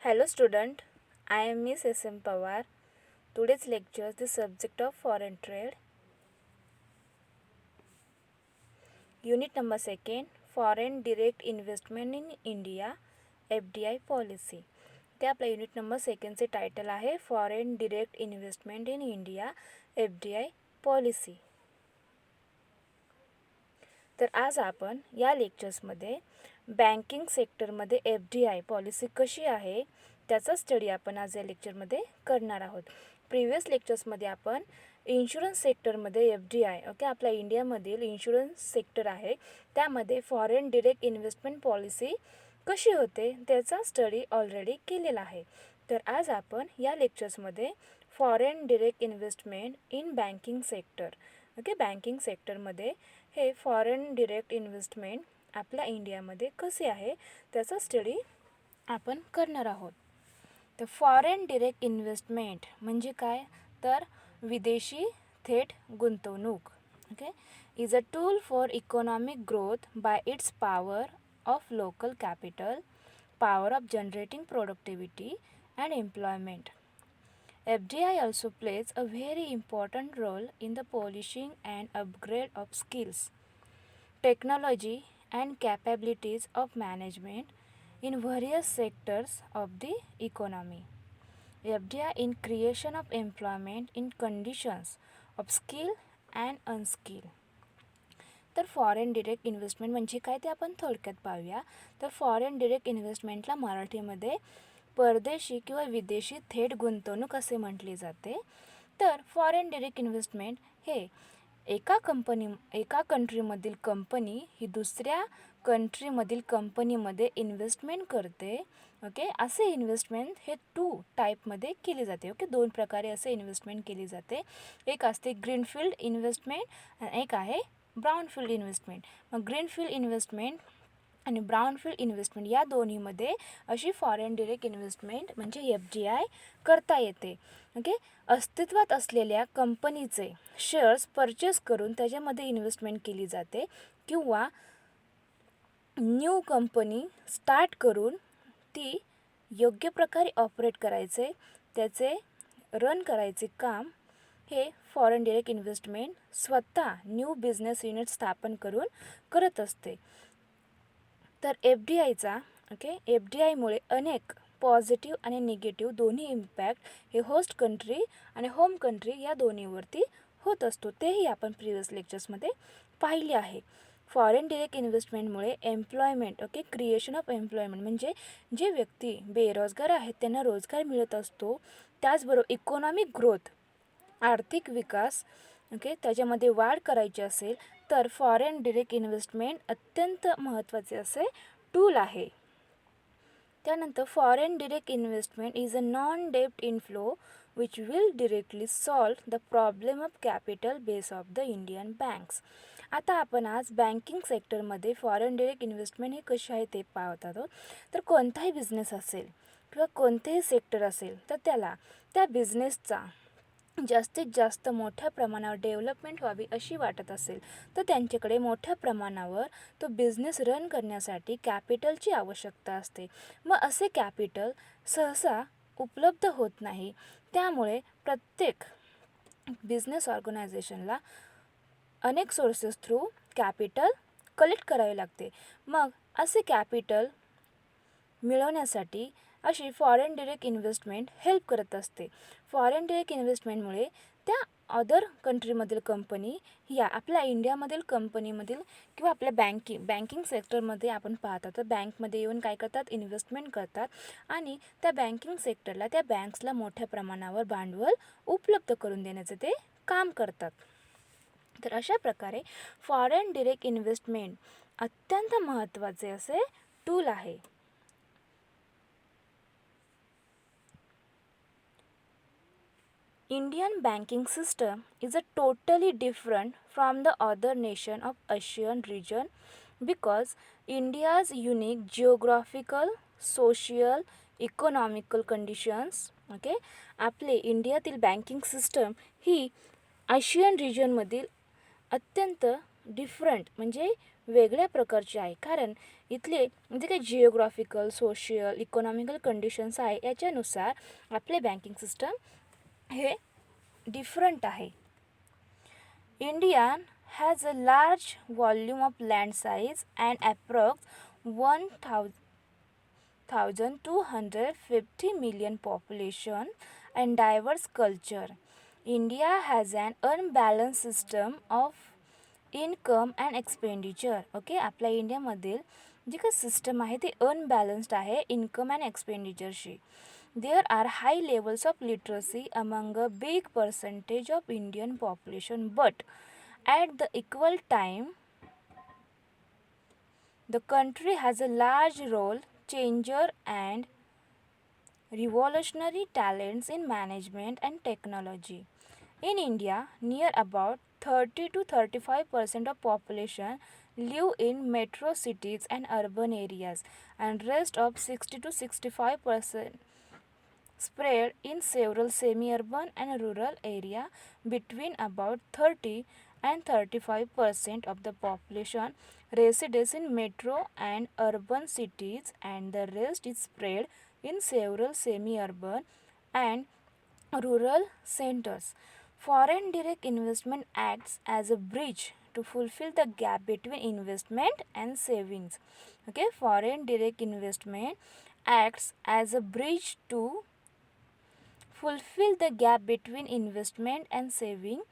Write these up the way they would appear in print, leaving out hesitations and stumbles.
Hello student, I am Miss S.M. Pawar. Today's lecture is the subject of foreign trade. Unit number 2, Foreign Direct Investment in India, FDI Policy. ते आपल्या unit number 2चे title आहे foreign direct investment in India FDI policy. तर आज आपण या लेक्चर्समध्ये banking सेक्टरमध्ये FDI policy कशी आहे त्याचा स्टडी आपण आज या लेक्चरमध्ये करणार आहोत. प्रिव्हियस लेक्चर्समध्ये आपण इन्शुरन्स सेक्टरमध्ये FDI आपल्या इंडियामधील इन्शुरन्स सेक्टर आहे त्यामध्ये फॉरेन डिरेक्ट इन्व्हेस्टमेंट पॉलिसी कशी होते त्याचा स्टडी ऑलरेडी केलेला आहे. तर आज आपण या लेक्चर्समध्ये foreign direct investment in banking sector banking सेक्टरमध्ये हे फॉरेन डिरेक्ट इन्व्हेस्टमेंट आपल्या इंडियामध्ये कसे आहे त्याचा स्टडी आपण करणार आहोत. तर फॉरेन डिरेक्ट इन्व्हेस्टमेंट म्हणजे काय तर विदेशी थेट गुंतवणूक is a tool for economic growth by it's power of local capital, power of generating productivity and employment. FDI also plays a very important role in the polishing and upgrade of skills, technology and capabilities of management in various sectors of the economy. FDI in creation of employment in conditions of skill and unskill. तर foreign direct investment म्हणजे काय ते आपण थोडक्यात पाहूया. तर foreign direct इन्व्हेस्टमेंटला मराठीमध्ये परदेशी किंवा विदेशी थेट गुंतवणूक असे म्हटले जाते. तर फॉरेन डिरेक्ट इन्व्हेस्टमेंट हे एका कंट्रीमधील कंपनी ही दुसऱ्या कंट्रीमधील कंपनीमध्ये इन्व्हेस्टमेंट करते. असे इन्व्हेस्टमेंट हे 2 टाईपमध्ये केली जाते. दोन प्रकारे असे इन्व्हेस्टमेंट केली जाते. एक असते ग्रीनफील्ड इन्व्हेस्टमेंट आणि एक आहे ब्राउनफील्ड इन्व्हेस्टमेंट. मग ग्रीनफील्ड इन्व्हेस्टमेंट आणि ब्राउनफील्ड इन्व्हेस्टमेंट या दोन्हीमध्ये अशी फॉरेन डिरेक्ट इन्व्हेस्टमेंट म्हणजे FDI करता येते. अस्तित्वात असलेल्या कंपनीचे शेअर्स परचेस करून त्याच्यामध्ये इन्व्हेस्टमेंट केली जाते किंवा न्यू कंपनी स्टार्ट करून ती योग्य प्रकारे ऑपरेट करायचे त्याचे रन करायचे काम हे फॉरेन डिरेक्ट इन्व्हेस्टमेंट स्वतः न्यू बिझनेस युनिट स्थापन करून करत असते. तर FDIमुळे अनेक पॉझिटिव्ह आणि निगेटिव्ह दोन्ही इम्पॅक्ट हे होस्ट कंट्री आणि होम कंट्री या दोन्हीवरती होत असतो. तेही आपण प्रिव्हियस लेक्चर्समध्ये पाहिले आहे. फॉरेन डिरेक्ट इन्व्हेस्टमेंटमुळे एम्प्लॉयमेंट क्रिएशन ऑफ एम्प्लॉयमेंट म्हणजे जे व्यक्ती बेरोजगार आहेत त्यांना रोजगार मिळत असतो. त्याचबरोबर इकॉनॉमिक ग्रोथ आर्थिक विकास त्याच्यामध्ये वाढ करायची असेल तर फॉरेन डिरेक्ट इन्व्हेस्टमेंट अत्यंत महत्त्वाचे असे टूल आहे. त्यानंतर foreign direct investment is a non डेब्ट inflow which will directly solve the problem of capital base of the Indian banks. आता आपण आज बँकिंग सेक्टरमध्ये फॉरेन डिरेक्ट इन्व्हेस्टमेंट हे कसे आहे ते पाहत आहोत. तर कोणताही बिझनेस असेल किंवा कोणतेही सेक्टर असेल तर त्याला त्या बिझनेसचा जास्तीत जास्त मोठ्या प्रमाणावर डेव्हलपमेंट व्हावी अशी वाटत असेल तर त्यांच्याकडे मोठ्या प्रमाणावर तो बिझनेस रन करण्यासाठी कॅपिटलची आवश्यकता असते. मग असे कॅपिटल सहसा उपलब्ध होत नाही. त्यामुळे प्रत्येक बिझनेस ऑर्गनायझेशनला अनेक सोर्सेस थ्रू कॅपिटल कलेक्ट करावे लागते. मग असे कॅपिटल मिळवण्यासाठी अशी फॉरेन डिरेक्ट इन्व्हेस्टमेंट हेल्प करत असते. फॉरेन डिरेक्ट इन्व्हेस्टमेंटमुळे त्या अदर कंट्रीमधील कंपनी या आपल्या इंडियामधील कंपनीमधील किंवा आपल्या बँकिंग सेक्टरमध्ये आपण पाहतो तर बँकमध्ये येऊन काय करतात इन्व्हेस्टमेंट करतात आणि त्या बँकिंग सेक्टरला त्या बँक्सला मोठ्या प्रमाणावर भांडवल उपलब्ध करून देण्याचे ते काम करतात. तर अशा प्रकारे फॉरेन डिरेक्ट इन्व्हेस्टमेंट अत्यंत महत्त्वाचे असे टूल आहे. Indian banking system is a totally different from the other nation of Asian region because India's unique geographical, social, economical conditions आपले इंडियातील बँकिंग सिस्टम ही आशियन रिजनमधील अत्यंत डिफरंट म्हणजे वेगळ्या प्रकारची आहे. कारण इथले म्हणजे काही जिओग्राफिकल, सोशियल, इकॉनॉमिकल कंडिशन्स आहे याच्यानुसार आपले बँकिंग सिस्टम हे डिफरंट आहे. India has a large volume of land size and approx 1,250 million population and diverse culture. India has an unbalanced system of income and expenditure. Okay, आपल्या इंडियामधील जी काही system आहे ती अनबॅलन्स्ड आहे इन्कम अँड एक्सपेंडिचरशी. There are high levels of literacy among a big percentage of Indian population, but at the equal time the country has a large role changer and revolutionary talents in management and technology. In India, near about 30 to 35% of population live in metro cities and urban areas, and rest of 60 to 65% spread in several semi-urban and rural area. Between about 30 and 35% of the population resides in metro and urban cities, and the rest is spread in several semi-urban and rural centers. Foreign direct investment acts as a bridge to fulfill the gap between investment and savings. Okay, foreign direct investment acts as a bridge to fulfill the gap between investment and saving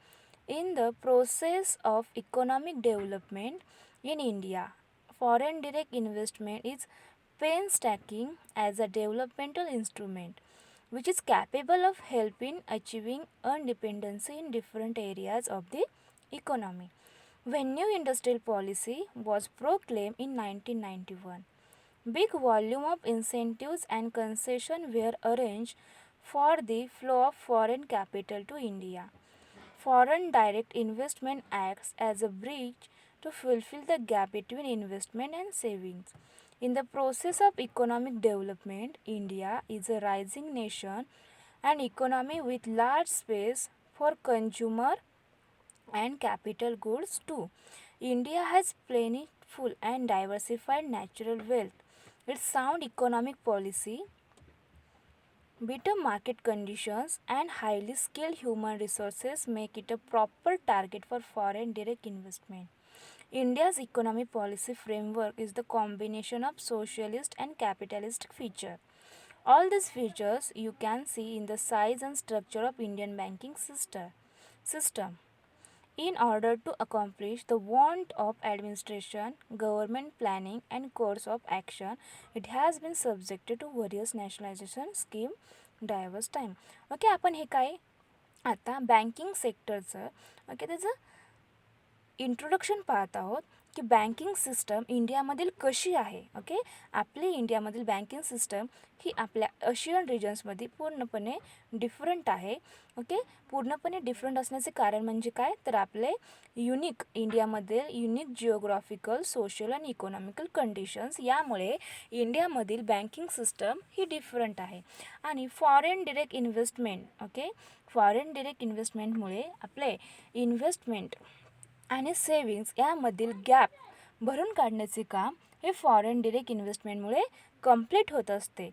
in the process of economic development in India. Foreign direct investment is painstaking as a developmental instrument which is capable of helping achieving independence in different areas of the economy. When new industrial policy was proclaimed in 1991, big volume of incentives and concessions were arranged for the flow of foreign capital to India. Foreign direct investment acts as a bridge to fulfill the gap between investment and savings. In the process of economic development, India is a rising nation, an economy with large space for consumer and capital goods too. India has plentiful and diversified natural wealth. Its sound economic policy, better market conditions, and highly skilled human resources make it a proper target for foreign direct investment. India's economic policy framework is the combination of socialist and capitalist features. All these features you can see in the size and structure of Indian banking system. In order to accomplish the want of administration, government planning and course of action, it has been subjected to various nationalization scheme diverse time. Okay, आपण हे काय आता banking सेक्टरचं त्याचं introduction पाहत आहोत की banking system इंडियामधील कशी आहे. ओके, आपली इंडियामधील बँकिंग सिस्टम ही आपल्या आशियन रिजन्समध्ये पूर्णपणे डिफरंट आहे. ओके, पूर्णपणे डिफरंट असण्याचे कारण म्हणजे काय, तर आपले युनिक इंडियामध्ये युनिक जिओग्राफिकल, सोशल आणि इकॉनॉमिकल कंडिशन्स, यामुळे इंडियामधील बँकिंग सिस्टम ही डिफरंट आहे. आणि foreign direct investment, okay, foreign direct इन्व्हेस्टमेंटमुळे आपले इन्व्हेस्टमेंट आणि सेविंग्स यामधील गॅप भरून काढण्याचे काम हे फॉरेन डिरेक्ट इन्व्हेस्टमेंटमुळे कंप्लीट होत असते.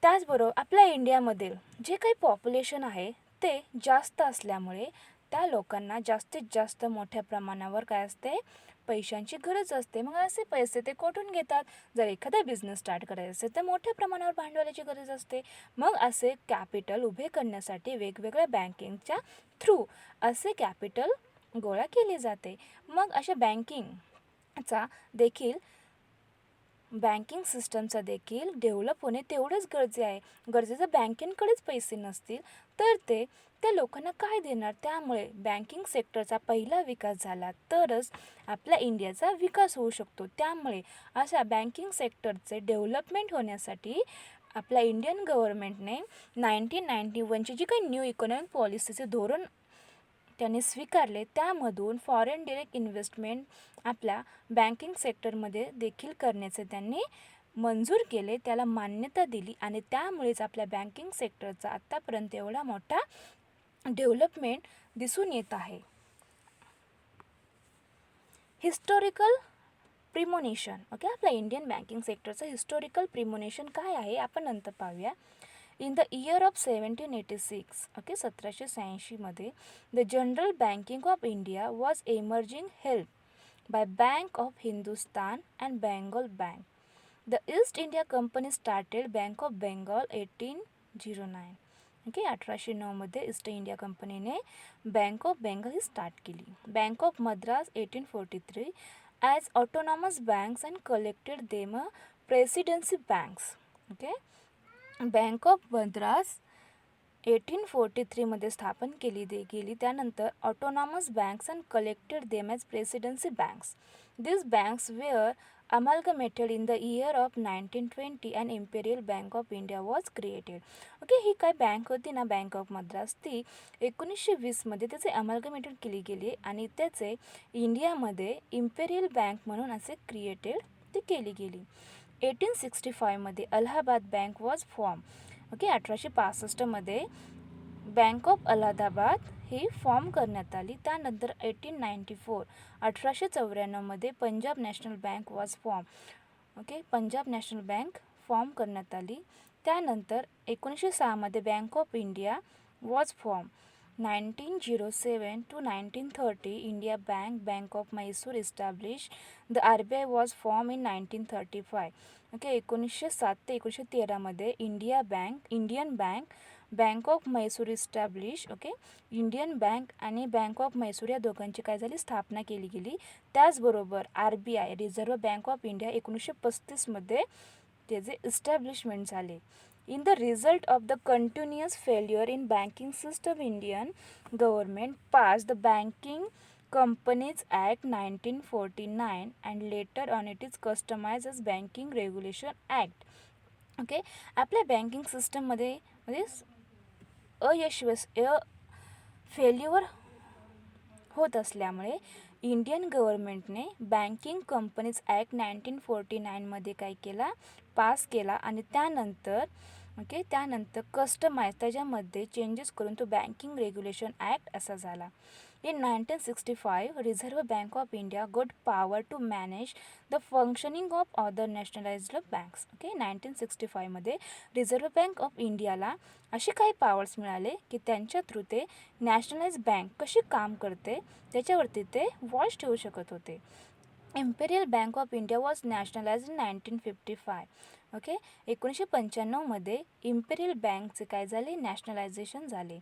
त्याचबरोबर आपल्या इंडियामधील जे काही पॉप्युलेशन आहे ते जास्त असल्यामुळे त्या लोकांना जास्तीत जास्त मोठ्या प्रमाणावर काय असते, पैशांची गरज असते. मग असे पैसे ते कुठून घेतात, जर एखादा बिझनेस स्टार्ट करायचा असेल तर मोठ्या प्रमाणावर भांडवलाची गरज असते. मग असे कॅपिटल उभे करण्यासाठी वेगवेगळ्या बँकिंगच्या थ्रू असे कॅपिटल गोळा केले जाते. मग अशा बँकिंगचा देखील बँकिंग सिस्टमचा देखील डेव्हलप होणे तेवढंच गरजेचं बँकेंकडेच पैसे नसतील तर ते त्या लोकांना काय देणार. त्यामुळे बँकिंग सेक्टरचा पहिला विकास झाला तरच आपल्या इंडियाचा विकास होऊ शकतो. त्यामुळे अशा बँकिंग सेक्टरचे डेव्हलपमेंट होण्यासाठी आपल्या इंडियन गव्हर्नमेंटने 1991ची जी काही न्यू इकॉनॉमिक पॉलिसीचे धोरण त्याने स्वीकारले, त्यामधून फॉरेन डिरेक्ट इन्व्हेस्टमेंट आपल्या बँकिंग सेक्टरमध्ये देखील करण्याचे त्यांनी मंजूर केले, त्याला मान्यता दिली आणि त्यामुळेच आपल्या बँकिंग सेक्टरचा आत्तापर्यंत एवढा मोठा डेव्हलपमेंट दिसून येत आहे. Historical premonition. ओके, आपल्या इंडियन बँकिंग सेक्टरचं हिस्टॉरिकल प्रिमोनेशन काय आहे आपण नंतर पाहूया. In the year of 1786, okay 1786मध्ये the general banking of India was emerging help by bank of Hindustan and Bengal bank. The East India company started bank of Bengal 1809. Okay, 1809मध्ये East India कंपनीने bank of Bengal ही start केली. Bank of Madras 1843 as autonomous banks and collected them a presidency banks. Okay, bank of Madras 1843मध्ये स्थापन केली गेली. त्यानंतर autonomous banks and collected them as presidency banks. These banks were amalgamated in the year of 1920 and Imperial Bank of India was created. Okay, ही काय bank होती ना, bank of Madras, ती 1920मध्ये त्याचे अमॅल्गमेटेड केली गेली आणि त्याचे इंडियामध्ये इम्पेरियल बँक म्हणून असे क्रिएटेड ती केली गेली. 1865मध्ये Allahabad bank was form. Okay, 1865मध्ये बँक ऑफ अलाहाबाद ही फॉर्म करण्यात आली. त्यानंतर 1894 Punjab national bank was form. Okay, Punjab national bank form करण्यात आली. त्यानंतर 1906मध्ये bank of India was form. 1907 to 1930 India bank of Mysore establish. The RBI was form in 1935. Okay, 1907 ते 1913मध्ये Indian bank of Mysore establish. Okay, Indian bank आणि bank of Mysore या दोघांची काय झाली, स्थापना केली गेली. त्याचबरोबर RBI reserve bank of India 1935मध्ये त्याचे इस्टॅब्लिशमेंट झाले. In the result of the continuous failure in banking system, Indian government pass the banking companies act 1949 and later on it is customize as banking regulation act. Okay, आपल्या banking सिस्टममध्ये failure होत असल्यामुळे Indian गव्हर्नमेंटने banking companies act 1949मध्ये काय केला, pass केला आणि त्यानंतर कस्टमाइज त्याच्यामध्ये चेंजेस करून तो बँकिंग रेग्युलेशन ॲक्ट असा झाला. In 1965, Reserve Bank of India got power to manage the functioning of other nationalized banks. Okay, 1965मध्ये रिझर्व्ह बँक ऑफ इंडियाला असे काही पॉवर्स मिळाले की त्यांच्या थ्रू ते नॅशनलाइज बँक कशी काम करते त्याच्यावरती ते वॉच ठेवू शकत होते. Imperial bank of India was nationalize in 1955. Okay, 1995मध्ये इम्पेरियल बँकचे काय झाले, नॅशनलायझेशन झाले.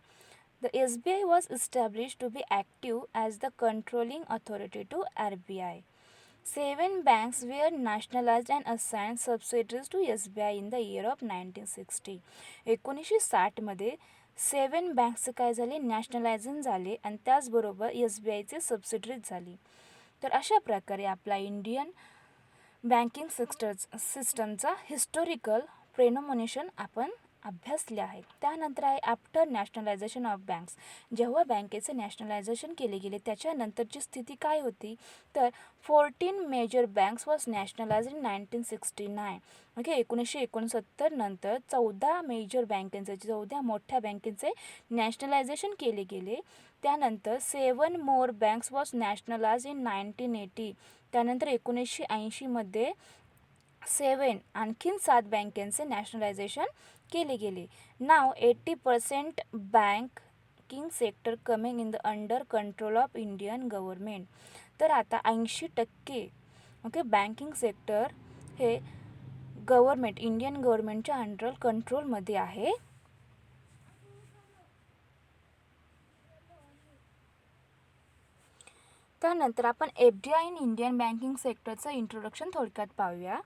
The SBI was established to be active as the controlling authority to RBI. 7 banks were nationalized and assigned subsidiaries to SBI in the year of 1960. 1960मध्ये 7 बँक्सचे काय झाले, nationalisation झाले आणि त्याचबरोबर SBIचे सबसिडरीज झाली. तर अशा प्रकारे आपला इंडियन बँकिंग सिस्टमचा हिस्टॉरिकल प्रेनोमोनेशन आपण अभ्यासले आहे. त्यानंतर आहे आफ्टर नॅशनलायझेशन ऑफ बँक्स. जेव्हा बँकेचे नॅशनलायझेशन केले गेले त्याच्यानंतरची स्थिती काय होती, तर 14 major banks was nationalize in 1969. Okay, 1969 नंतर 14 मेजर बँकेचे 14 मोठ्या बँकेचे नॅशनलायझेशन केले गेले. त्यानंतर 7 more banks was nationalize in 1980. त्यानंतर 1980मध्ये 7 बँकेचे नॅशनलायझेशन केले गेले. नाव 80% banking sector coming in the under control of Indian government. तर आता 80% ओके बँकिंग सेक्टर हे इंडियन गव्हर्नमेंटच्या अंडर कंट्रोलमध्ये आहे. त्यानंतर आपण FDI इन इंडियन बँकिंग सेक्टरचं इंट्रोडक्शन थोडक्यात पाहूया.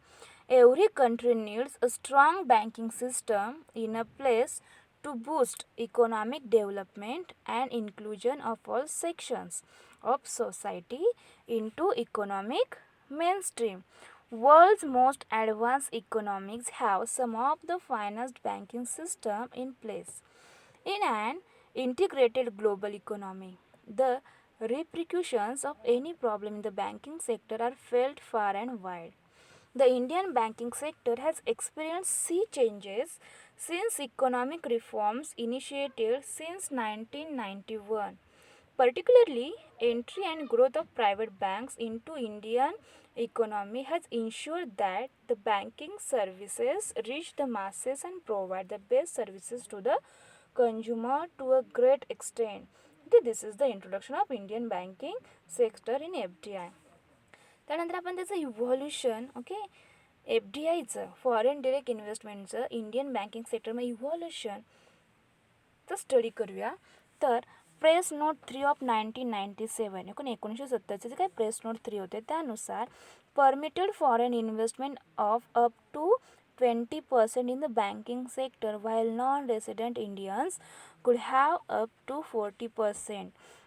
Every country needs a strong banking system in a place to boost economic development and inclusion of all sections of society into economic mainstream. World's most advanced economies have some of the finest banking system in place. In an integrated global economy, the repercussions of any problem in the banking sector are felt far and wide. The Indian banking sector has experienced sea changes since economic reforms initiated since 1991. Particularly, entry and growth of private banks into Indian economy has ensured that the banking services reach the masses and provide the best services to the consumer to a great extent. Okay, this is the introduction of Indian banking sector in FDI. त्यानंतर आपण त्याचं evolution, okay, F D आयचं foreign direct इन्व्हेस्टमेंटचं Indian banking सेक्टरमध्ये इव्हॉल्युशनचं study करूया. तर press note 3 of 1997 1970चे जे काही प्रेस नोट 3 होते त्यानुसार permitted foreign investment of up to 20% in the banking sector, while non-resident Indians could have up to 40%.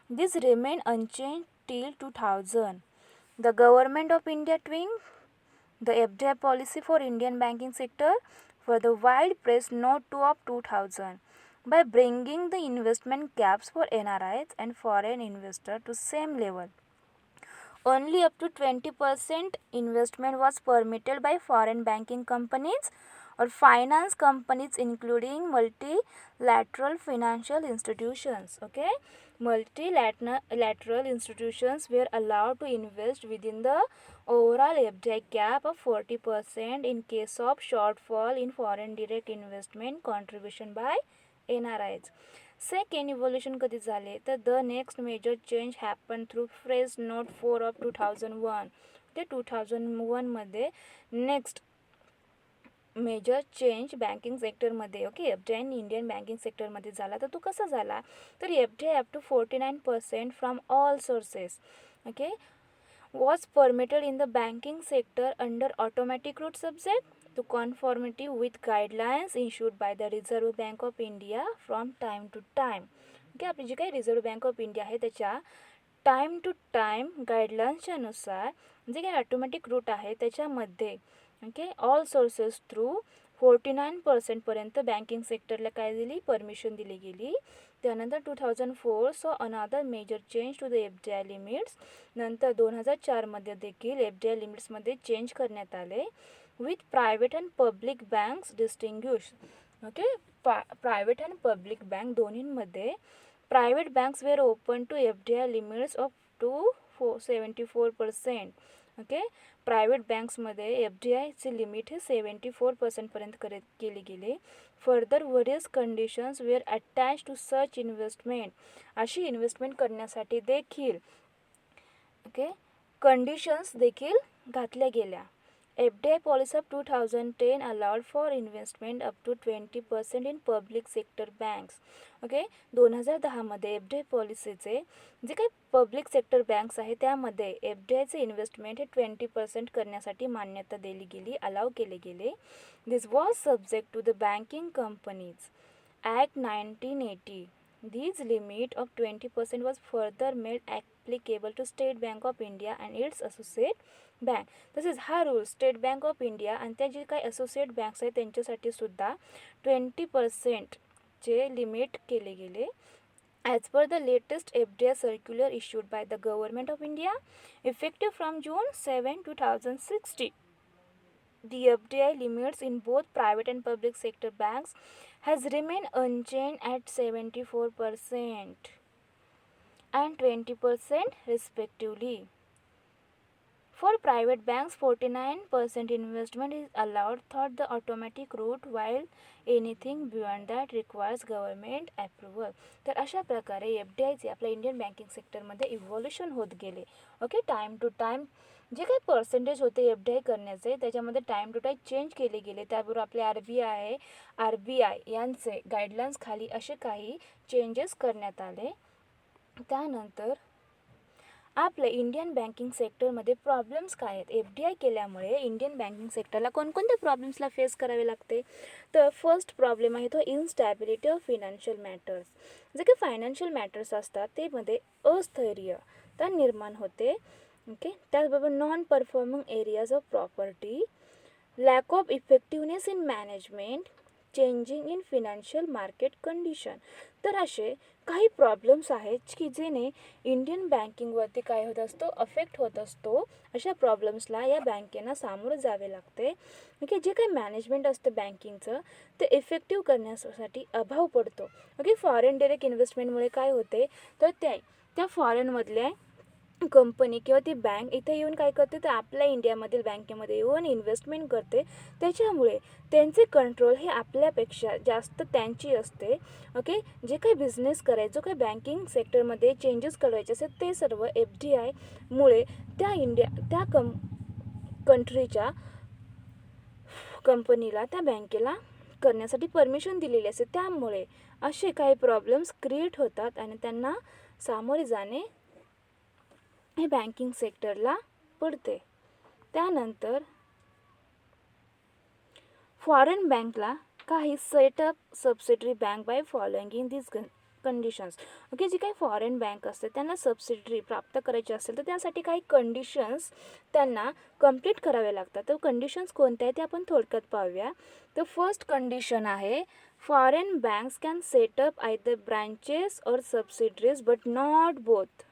This remained unchanged till 2000. The government of India tweaked the FDI policy for Indian banking sector for the wide press note 2 of 2000 by bringing the investment caps for NRIs and foreign investors to same level. Only up to 20% investment was permitted by foreign banking companies or finance companies, including multilateral financial institutions. Okay, multilateral institutions were allowed to invest within the overall FDI cap of 40% in case of shortfall in foreign direct investment contribution by NRIs. Second evolution कधी झाले तर the next major change happen through press note 4 of 2001. ते 2001मध्ये next major change banking सेक्टरमध्ये, okay, F D I Indian banking सेक्टरमध्ये झाला. तर तो कसा झाला तर F D I up to 49% from all sources, okay, was permitted in the banking sector under automatic route subject to conformity with guidelines issued by the Reserve Bank of India from time to time. Okay, आपली जी काही reserve bank of India आहे त्याच्या time to time गाईडलाईन्सच्या नुसार जे काही automatic route आहे त्याच्यामध्ये, okay, all sources through 49% banking सेक्टरला काय दिली, परमिशन दिली गेली. त्यानंतर 2004 so another major change to the F D I limits. नंतर 2004मध्ये देखील एफ डी आय लिमिट्समध्ये चेंज करण्यात आले with private and public banks distinguish. Okay, private and public bank दोन्हींमध्ये private banks were open to F D I limits of to 74%. Okay, private बँक्समध्ये F D आयची limit हे 74% केली गेली. Further various conditions were attach to such investment. अशी investment करण्यासाठी देखील, okay, conditions देखील घातल्या गेल्या. F D I policy of 2010 allowed for investment up to 20% in public sector banks. Okay, 2010मध्ये एफ डी आय पॉलिसीचे जे काही पब्लिक सेक्टर बँक्स आहे त्यामध्ये एफ डी आयचे इन्व्हेस्टमेंट हे 20% करण्यासाठी मान्यता दिली गेली, अलाव केले गेले. This was subject to the banking companies act 1980. This limit of 20% was further made applicable to State Bank of India and its associate bank. तसेच हा rule state bank of India आणि त्या जे काही असोसिएट बँक्स आहेत त्यांच्यासाठी सुद्धा 20%चे limit केले गेले. As per the latest FDI circular issued by the Government of India, effective from June 7, 2016, the FDI limits in both private and public sector banks has remained unchanged at 74% and 20% respectively. For private banks, 49% investment is allowed through the automatic route, while anything beyond that requires government approval. तर अशा प्रकारे F D आयचे आपल्या Indian banking सेक्टरमध्ये evolution होत गेले. Okay, time to time जे काही पर्सेंटेज होते एफ डी आय करण्याचे त्याच्यामध्ये टाईम टू टाईम चेंज केले गेले. त्याबरोबर आपले आर बी आय यांचे गाईडलाईन्स खाली असे काही चेंजेस करण्यात आले. त्यानंतर आपल्या इंडियन बँकिंग सेक्टरमध्ये प्रॉब्लेम्स काय आहेत, एफ डी आय केल्यामुळे इंडियन बँकिंग सेक्टरला कोणकोणत्या प्रॉब्लेम्सला फेस करावे लागते. तर फर्स्ट प्रॉब्लेम आहे तो इनस्टॅबिलिटी ऑफ फिनान्शियल मॅटर्स. जे काही फायनान्शियल मॅटर्स असतात ते मध्ये अस्थिरता निर्माण होते. ओके, त्याचबरोबर non performing areas of property, lack of effectiveness in management, changing in financial market condition. तर असे काही प्रॉब्लेम्स आहेत की जेणे इंडियन बँकिंगवरती काय होत असतो, अफेक्ट होत असतो. अशा प्रॉब्लेम्सला या बँकेना सामोरं जावे लागते. ओके, जे काही मॅनेजमेंट असतं बँकिंगचं ते इफेक्टिव्ह करण्यासाठी अभाव पडतो. ओके, फॉरेन डायरेक्ट इन्व्हेस्टमेंटमुळे काय होते तर त्या फॉरेनमधल्या कंपनी किंवा ती बँक इथे येऊन काय करते, तर आपल्या इंडियामधील बँकेमध्ये येऊन इन्व्हेस्टमेंट करते. त्याच्यामुळे त्यांचे कंट्रोल हे आपल्यापेक्षा जास्त त्यांची असते. ओके, जे काही बिझनेस करायचं, जो काही बँकिंग सेक्टरमध्ये चेंजेस करायचे असेल ते सर्व FDI मुळे त्या कंट्रीच्या कंपनीला, त्या बँकेला करण्यासाठी परमिशन दिलेली असते. त्यामुळे असे काही प्रॉब्लेम्स क्रिएट होतात आणि त्यांना सामोरे जाणे हे बँकिंग सेक्टरला पडते. त्यानंतर फॉरेन बँकला काही setup subsidiary bank by following in this conditions. Okay, जी काही फॉरेन बँक असते त्यांना सबसिडरी प्राप्त करायची असेल तर त्यासाठी काही कंडिशन्स त्यांना कंप्लीट करावे लागतात. तर कंडिशन्स कोणत्या आहेत ते आपण थोडक्यात पाहूया. तर फर्स्ट कंडिशन आहे, foreign banks can setup either branches और सबसिडरीज बट नॉट बोथ.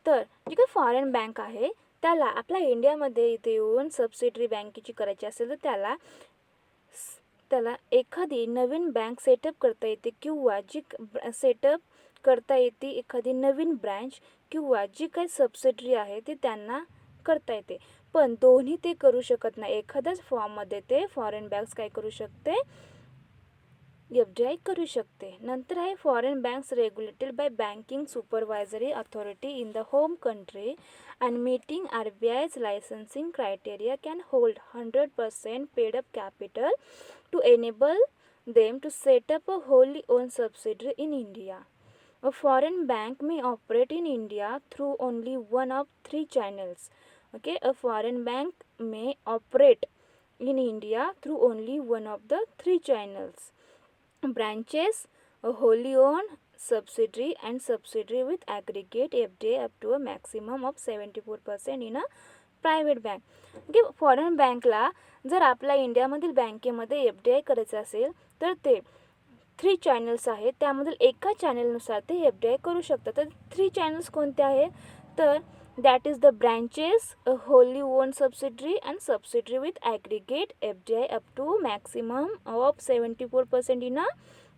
तर जी काही फॉरेन बँक आहे त्याला आपल्या इंडियामध्ये इथे येऊन सबसिडरी बँकेची करायची असेल तर त्याला एखादी नवीन बँक सेटअप करता येते किंवा जी सेटअप करता येते एखादी नवीन ब्रँच किंवा जी काही सबसिडरी आहे ती त्यांना करता येते. पण दोन्ही ते करू शकत नाही. एखाद्याच फॉर्ममध्ये ते फॉरेन बँक्स काय करू शकते, FDI करू शकते. नंतर आहे, foreign banks regulated by banking supervisory authority in the home country and meeting RBI's licensing criteria can hold 100% paid up capital to enable them to set up a wholly owned subsidiary in India. A foreign bank may operate in India through only one of three channels. Okay, a foreign bank may operate in India through only one of the three channels: branches, a wholly owned subsidiary, and subsidiary with aggregate FDI up to a maximum of 74% in a private bank. Okay, foreign बँकला जर आपल्या इंडियामधील बँकेमध्ये FDI करायचं असेल तर ते 3 channels आहेत, त्यामधील एका चॅनलनुसार ते FDI करू शकतात. तर 3 चॅनल्स कोणते आहेत, तर that is the branches, a wholly own subsidiary and subsidiary with aggregate FDI up to maximum of 74% in a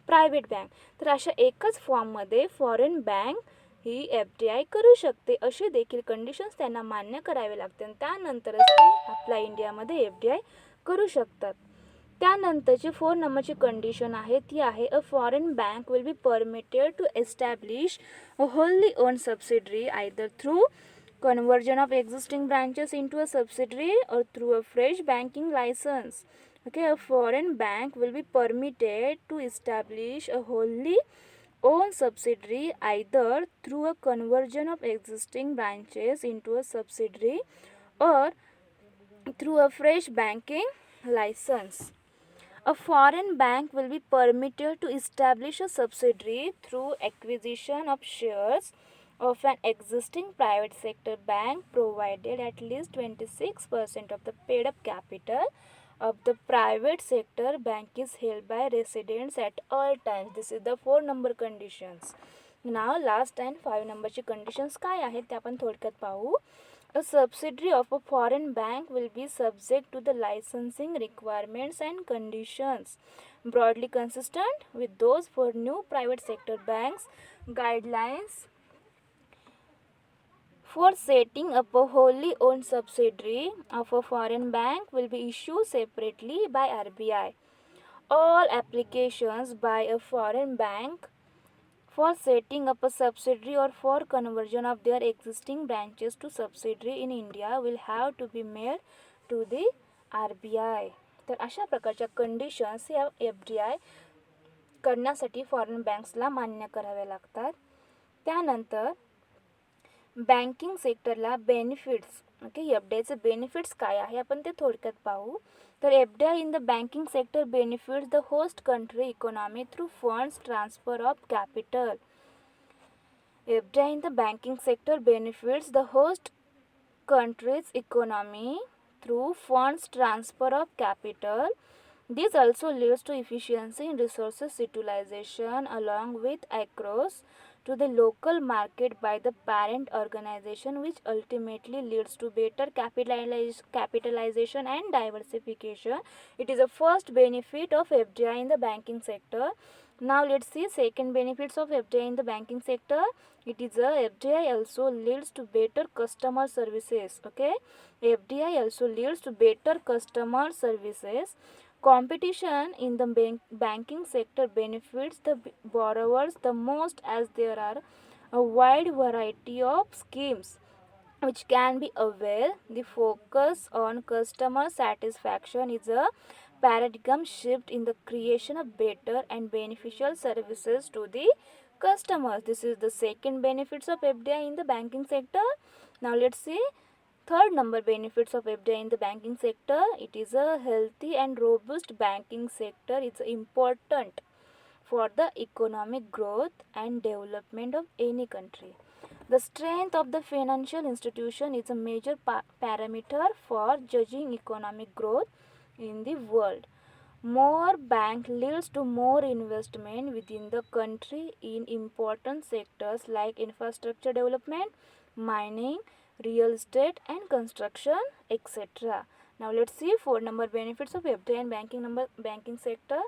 private bank. तर अशा एकच फॉर्ममध्ये फॉरेन बँक ही FDI करू शकते. अशी देखील कंडिशन्स त्यांना मान्य करावे लागते आणि त्यानंतरच ते आपल्या इंडियामध्ये FDI करू शकतात. त्यानंतरची 4 नंबरची कंडिशन आहे ती आहे, a foreign bank will be permitted to establish a wholly own subsidiary either through conversion of existing branches into a subsidiary or through a fresh banking license. Okay, a foreign bank will be permitted to establish a wholly owned subsidiary either through a conversion of existing branches into a subsidiary or through a fresh banking license. A foreign bank will be permitted to establish a subsidiary through acquisition of shares of an existing private sector bank provided at least 26% of the paid up capital of the private sector bank is held by residents at all times. This is the 4 number conditions. Now last and 5 numberची conditions काय आहेत ते आपण थोडक्यात पाहू. A subsidiary of a foreign bank will be subject to the licensing requirements and conditions broadly consistent with those for new private sector banks. Guidelines for setting up a wholly owned subsidiary of a foreign bank will be issued separately by RBI. All applications by a foreign bank for setting up a subsidiary or for conversion of their existing branches to subsidiary in India will have to be made to the RBI. तर अशा प्रकारच्या conditions या FDI करण्यासाठी foreign बँक्सला मान्य कराव्या लागतात. त्यानंतर banking सेक्टरला benefits. Okay, FDIचे benefits काय आहे आपण ते थोडक्यात पाहू. तर FDI in the banking sector benefits the host country economy through funds transfer of capital. FDI in the banking sector benefits the host country's economy through funds transfer of capital. This also leads to efficiency in resources utilization along with across to the local market by the parent organization, which ultimately leads to better capitalization and diversification. It is the first benefit of FDI in the banking sector. Now let's see second benefits of FDI in the banking sector. It is a FDI also leads to better customer services. Okay, FDI also leads to better customer services. Competition in the banking sector benefits the borrowers the most, as there are a wide variety of schemes which can be availed. The focus on customer satisfaction is a paradigm shift in the creation of better and beneficial services to the customers. This is the second benefits of FDI in the banking sector. Now let's see third number benefits of FDI in the banking sector. It is a healthy and robust banking sector. It's important for the economic growth and development of any country. The strength of the financial institution is a major parameter for judging economic growth in the world. More bank leads to more investment within the country in important sectors like infrastructure development, mining, real estate and construction, etc. Now let's see four number benefits of FDI and banking sector.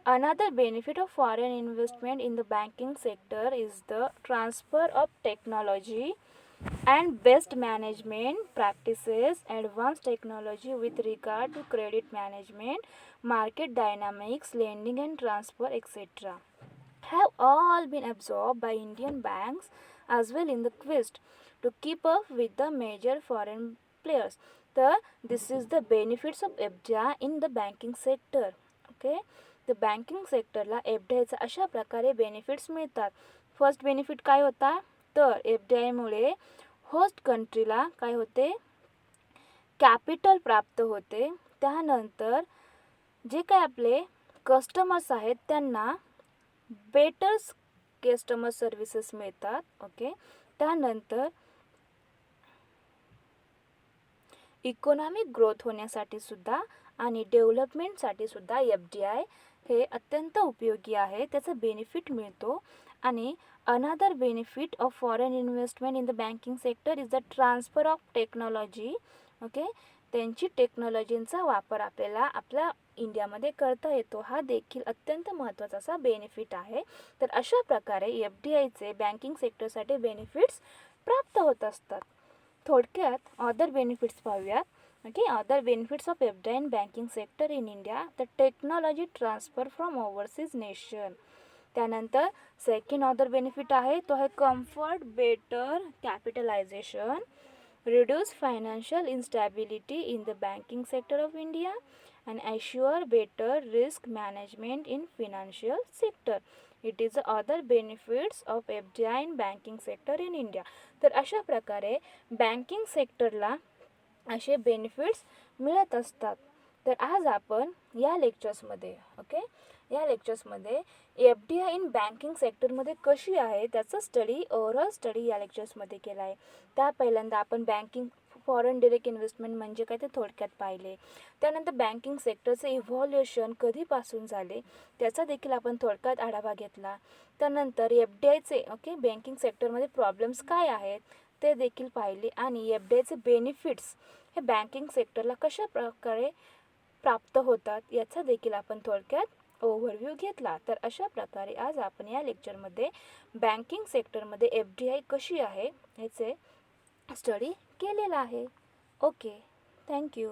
Another benefit of foreign investment in the banking sector is the transfer of technology and best management practices. Advanced technology with regard to credit management, market dynamics, lending and transfer, etc. have all been absorbed by Indian banks as well in the quest to keep up with the major foreign players. This is the benefits of FDI in the banking sector. Okay, the banking sectorला FDIचा अशा प्रकारे benefits मिळतात. First benefit काय होता, तर FDIमुळे host कंट्रीला काय होते, capital प्राप्त होते. त्यानंतर जे काय आपले कस्टमर्स आहेत त्यांना बेटर कस्टमर सर्व्हिसेस मिळतात. ओके, त्यानंतर इकॉनॉमिक ग्रोथ होण्यासाठी सुद्धा आणि डेव्हलपमेंटसाठी सुद्धा FDI हे अत्यंत उपयोगी आहे. त्याचा बेनिफिट मिळतो. आणि another benefit of foreign investment in the banking sector is the transfer of technology. Okay, त्यांची टेक्नॉलॉजींचा वापर आपल्याला आपल्या इंडियामध्ये करता येतो. हा देखील अत्यंत महत्त्वाचा असा बेनिफिट आहे. तर अशा प्रकारे FDIचे बँकिंग सेक्टरसाठी बेनिफिट्स प्राप्त होत असतात. थोडक्यात अदर बेनिफिट्स पाहूयात. Okay, other benefits of FDI in banking sector in India. The technology transfer from overseas nation. त्यानंतर सेकंड अदर बेनिफिट आहे तो आहे comfort, better capitalisation, reduce financial instability in the banking sector of India and assure better risk management in financial sector. It is the other benefits of FDI in banking sector in India. तर अशा प्रकारे banking सेक्टरला असे benefits मिळत असतात. तर आज आपण या लेक्चर्समध्ये या लेक्चर्समध्ये FDI इन बँकिंग सेक्टरमध्ये कशी आहे त्याचा ओव्हरऑल स्टडी या लेक्चर्समध्ये केला आहे. त्या पहिल्यांदा आपण बँकिंग फॉरेन डायरेक्ट इन्व्हेस्टमेंट म्हणजे काय ते थोडक्यात पाहिले. त्यानंतर बँकिंग सेक्टरचे इव्हॉल्युशन कधीपासून झाले त्याचा देखील आपण थोडक्यात आढावा घेतला. त्यानंतर FDIचे बँकिंग सेक्टरमध्ये प्रॉब्लेम्स काय आहेत ते देखील पाहिले. आणि FDIचे बेनिफिट्स हे बँकिंग सेक्टरला कशा प्रकारे प्राप्त होतात याचा देखील आपण थोडक्यात ओव्हरव्ह्यू घेतला. तर अशा प्रकारे आज आपण या लेक्चरमध्ये बँकिंग सेक्टरमध्ये FDI कशी आहे याचे स्टडी केलेला आहे. Okay, thank you.